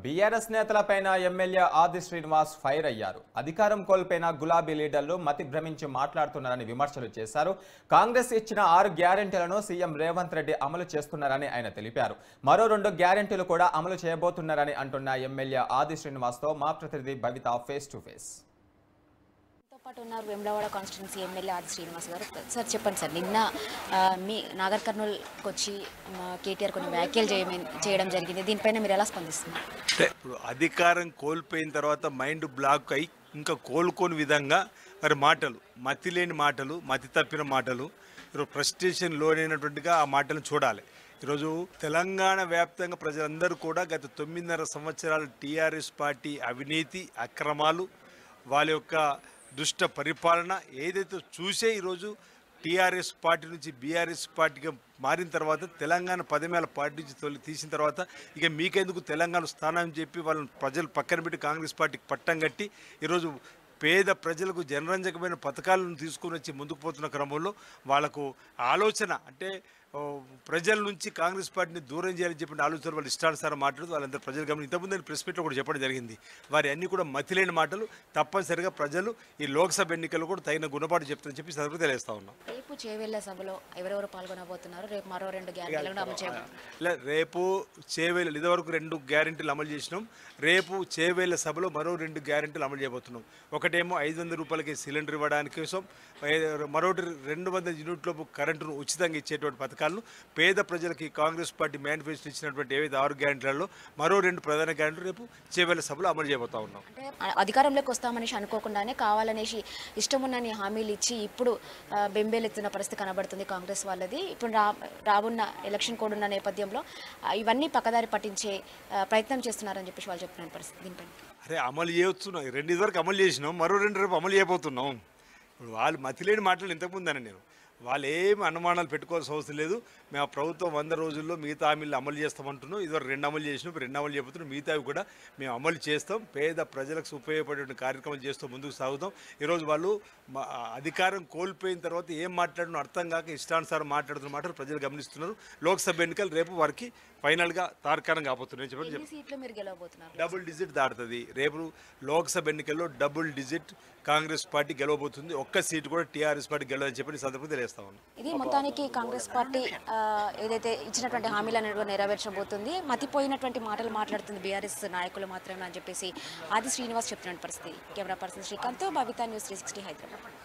BRS నేతలపైన MLA ఆది Srinivas fire అయ్యారు. అధికారం కోల్పోయిన గులాబీ లీడర్లు మతి భ్రమించి మాట్లాడుతున్నారని విమర్శలు చేశారు. కాంగ్రెస్ ఇచ్చిన 6 గ్యారెంటీలను సీఎం రేవంత్ రెడ్డి అమలు చేస్తున్నారని ఆయన తెలిపారు. మరో 2 గ్యారెంటీలు కూడా అమలు చేయబోతున్నారని అంటున్న ఎమ్మెల్యే ఆది శ్రీనివాస్తో మా ప్రతినిధి భవిత ఫేస్ టు ఫేస్. పాటు ఉన్నారు వేములవాడ కాన్స్టిట్యున్సీ ఎమ్మెల్యే ఆది శ్రీనివాస్ గారు. సార్ చెప్పండి సార్, నిన్న మీ నాగర్ కర్నూలుకి వచ్చి కేటీఆర్ కొన్ని వ్యాఖ్యలు చేయడం జరిగింది. దీనిపైన మీరు ఎలా స్పందిస్తున్నారు? ఇప్పుడు అధికారం కోల్పోయిన తర్వాత మైండ్ బ్లాక్ అయి ఇంకా కోలుకోని విధంగా మరి మాటలు, మతి లేని మాటలు, మతి తప్పిన మాటలు, ఈరోజు ఫ్రస్ట్రేషన్ లోనైనటువంటిగా ఆ మాటలను చూడాలి. ఈరోజు తెలంగాణ వ్యాప్తంగా ప్రజలందరూ కూడా గత 9.5 సంవత్సరాల టీఆర్ఎస్ పార్టీ అవినీతి అక్రమాలు, వాళ్ళ యొక్క దుష్ట పరిపాలన ఏదైతే చూసే ఈరోజు టీఆర్ఎస్ పార్టీ నుంచి బీఆర్ఎస్ పార్టీగా మారిన తర్వాత తెలంగాణ పదమేళ్ళ పార్టీ నుంచి తీసిన తర్వాత ఇక మీకెందుకు తెలంగాణ స్థానం చెప్పి వాళ్ళని ప్రజలు పక్కన పెట్టి కాంగ్రెస్ పార్టీకి పట్టం కట్టి ఈరోజు పేద ప్రజలకు జనరంజకమైన పథకాలను తీసుకుని వచ్చి ముందుకు పోతున్న క్రమంలో వాళ్ళకు ఆలోచన అంటే ప్రజల నుంచి కాంగ్రెస్ పార్టీని దూరం చేయాలని చెప్పిన ఆలోచన వాళ్ళు ఇష్టానుసారం మాట్లాడుతూ వాళ్ళందరూ ప్రజలు గమని ఇంతకుముందు నేను ప్రెస్ మీట్లో కూడా చెప్పడం జరిగింది. వారి అన్నీ కూడా మతిలేని మాటలు. తప్పనిసరిగా ప్రజలు ఈ లోక్సభ ఎన్నికల్లో కూడా తగిన గుణపాటు చెప్తారని చెప్పి సందర్భంగా తెలియజేస్తా ఉన్నాం. రేపు చేవెళ్ల సభలో ఎవరెవరు పాల్గొనబోతున్నారు? రేపు మరో 2 గ్యారెంటీలను అమలు చేయబోతున్నారు. రేపు చేవేళ్ళ ఇదివరకు 2 గ్యారెంటీలు అమలు చేసినాం. రేపు చేవేళ్ళ సభలో మరో 2 గ్యారెంటీలు అమలు చేయబోతున్నాం. ఒకటేమో 500 రూపాయలకి సిలిండర్ ఇవ్వడానికి కోసం, మరొకటి 200 యూనిట్లలోపు కరెంటును ఉచితంగా ఇచ్చేటువంటి పథకాలను పేద ప్రజలకి కాంగ్రెస్ పార్టీ మేనిఫెస్టో ఇచ్చినటువంటి ఏవైతే 6 గ్యారెంటీలలో మరో 2 ప్రధాన గ్యారెంటీలు రేపు చేవేళ్ళ సభలో అమలు చేయబోతా ఉన్నాం. అంటే అధికారంలోకి వస్తామనేసి అనుకోకుండానే కావాలనేసి ఇష్టమున్నని హామీలు ఇచ్చి ఇప్పుడు బెంబేలెత్తున్న పరిస్థితి కనబడుతుంది కాంగ్రెస్ వాళ్ళది. ఇప్పుడు రానున్న ఎలక్షన్ కోడ్ ఉన్న నేపథ్యంలో ఇవన్నీ పక్కదారి పట్టించే ప్రయత్నం చేస్తున్నారని చెప్పేసి వాళ్ళు చెప్తున్న పరిస్థితి. దీనిపై అరే అమలు చేయవచ్చున్నాం. 2 ఇదివరకు అమలు చేసినాం, మరో 2 రేపు అమలు చేయబోతున్నాం. ఇప్పుడు వాళ్ళు మతిలేని మాటలు ఇంతకుముందని నేను వాళ్ళు ఏమి అనుమానాలు పెట్టుకోవాల్సిన అవసరం లేదు. మేము ప్రభుత్వం 100 రోజుల్లో మిగతా హామీలు అమలు చేస్తామంటున్నాం. ఇదివరకు 2 అమలు చేసినాం, 2 అమలు చేయబోతున్నాం. మిగతావి కూడా మేము అమలు చేస్తాం. పేద ప్రజలకు ఉపయోగపడే కార్యక్రమాలు చేస్తూ ముందుకు సాగుతాం. ఈరోజు వాళ్ళు అధికారం కోల్పోయిన తర్వాత ఏం మాట్లాడడం అర్థం కాక ఇష్టానుసారం మాట్లాడుతున్న మాటలు ప్రజలు గమనిస్తున్నారు. లోక్సభ ఎన్నికలు రేపు వారికి ఫైనల్గా తార్కాణం కాబోతున్నాయి. డబుల్ డిజిట్ దాటుతుంది. రేపు లోక్సభ ఎన్నికల్లో డబుల్ డిజిట్ కాంగ్రెస్ పార్టీ గెలవబోతుంది. ఒక్క సీటు కూడా టీఆర్ఎస్ పార్టీ గెలవని చెప్పి సందర్భంగా తెలియజేస్తా ఉన్నాం. ఇది మొత్తానికి కాంగ్రెస్ పార్టీ ఏదైతే ఇచ్చినటువంటి హామీలను నెరవేర్చబోతుంది. మతిపోయినటువంటి మాటలు మాట్లాడుతుంది బీఆర్ఎస్ నాయకులు మాత్రమే అని చెప్పేసి ఆది శ్రీనివాస్ చెప్తున్న పరిస్థితి. కెమెరా పర్సన్ శ్రీకాంత్, భవిత, న్యూస్ 360 హైదరాబాద్.